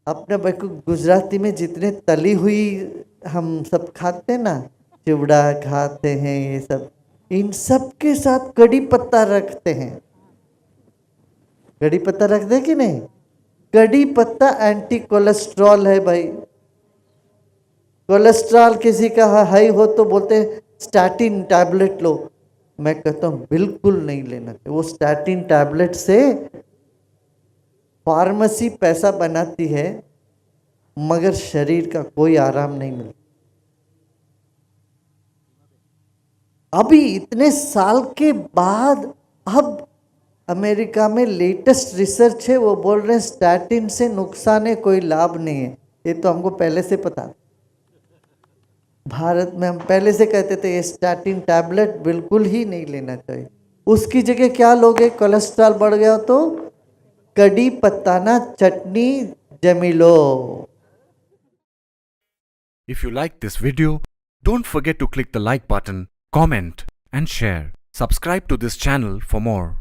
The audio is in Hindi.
अपने भाई को गुजराती में जितने तली हुई हम सब खाते ना, चिवड़ा खाते हैं ये सब, इन सब के साथ कड़ी पत्ता रखते हैं। कड़ी पत्ता रखते हैं कि नहीं? कड़ी पत्ता एंटी कोलेस्ट्रॉल है भाई। कोलेस्ट्रॉल किसी का हाई हो तो बोलते हैं स्टैटिन टैबलेट लो। मैं कहता हूं बिल्कुल नहीं लेना चाहिए। वो स्टैटिन टैबलेट से फार्मेसी पैसा बनाती है मगर शरीर का कोई आराम नहीं मिलता। अभी इतने साल के बाद अब अमेरिका में लेटेस्ट रिसर्च है, वो बोल रहे हैं स्टैटिन से नुकसान है, कोई लाभ नहीं है। ये तो हमको पहले से पता। भारत में हम पहले से कहते थे ये स्टैटिन टैबलेट बिल्कुल ही नहीं लेना चाहिए। उसकी जगह क्या लोगे? कोलेस्ट्रॉल बढ़ गया तो कड़ी पत्ताना चटनी जमी लो। If you like this video, don't forget to click the like button, comment and share. Subscribe to this channel for more.